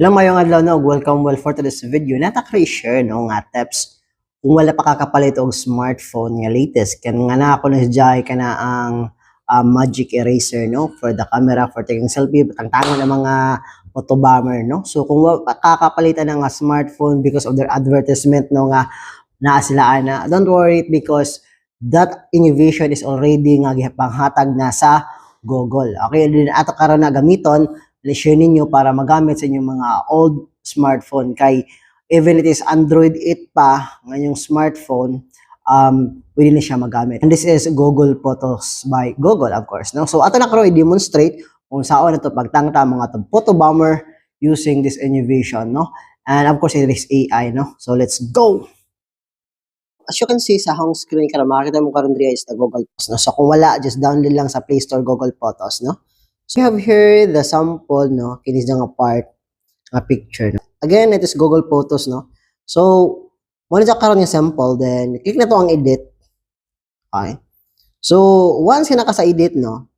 Hello, mayong adlaw no, welcome for today's video. Nata-share no nga tips kung wala pa kakapalit og smartphone nga latest kan nga na ako na jay kana ang Magic Eraser no for the camera for taking selfie tantangon ng mga photo bomber no. So kung wala pa kakapalitan ng smartphone because of their advertisement no nga naa sila ana, don't worry because that innovation is already nga gipanghatag na sa Google. Okay, din ato karon na gamiton share ninyo para magamit sa inyong mga old smartphone kay even it is Android 8 pa ngayong smartphone pwede na siya magamit. And this is Google Photos by Google of course no. So ato na karon i-demonstrate kung saan ito pagtangta mga photo bomber using this innovation no. And of course it is AI no. So let's go. As you can see sa home screen karon makikita mo karon diri is the Google Photos no. So kung wala just download lang sa Play Store Google Photos no. So you have here the sample no, kinis nga part nga picture no. Again, it is Google Photos no. So mo na karon yung sample then click na to ang edit. Okay. So once ka sa edit no,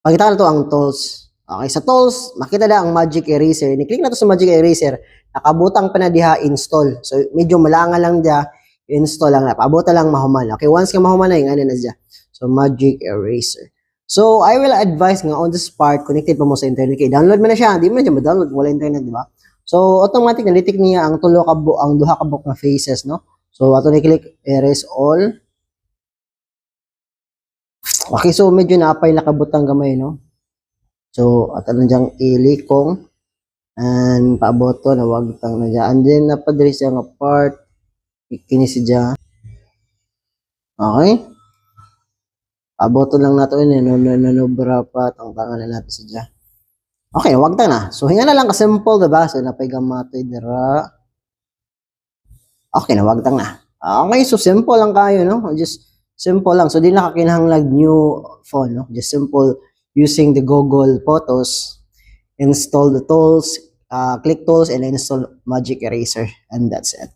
pakita na to ang tools. Okay, sa tools makita na ang Magic Eraser. Ni-click na to sa Magic Eraser, nakabutang pa na diha install. So medyo malangan lang dia install lang na. Paabota lang mahuman. Okay, once ka mahuman na yung ano na siya. So Magic Eraser. So, I will advise nga on this part, connected pa mo sa internet. Kaya download mo na siya. Hindi mo na siya ma-download. Wala internet, di ba? So, automatic, nalitik niya ang duha ka book na faces, no? So, ato na click erase all. Okay, so medyo naapay nakabutang gamay, no? So, ato na diyang ilikong. And, paaboto, nawagtang na dyan. And then, napadali siya nga part. Kinisi dyan. Okay? Aboto lang nato ini nanobra pa tangtangan na natin sa dyan. Okay, wag ta na. So hinga na lang ka simple diba? So napay gamatoy dira. Okay na wag ta na. Okay, so simple lang kayo no. Just simple lang. So di na kakinahanglan new phone no. Just simple using the Google Photos. Install the tools, click tools and install Magic Eraser and that's it.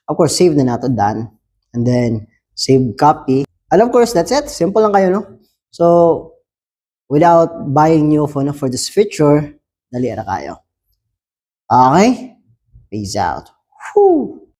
Of course, save na nato done. And then save copy. And of course, that's it. Simple lang kayo, no? So, without buying new phone for this feature, dali na kayo. Okay? Peace out. Whew.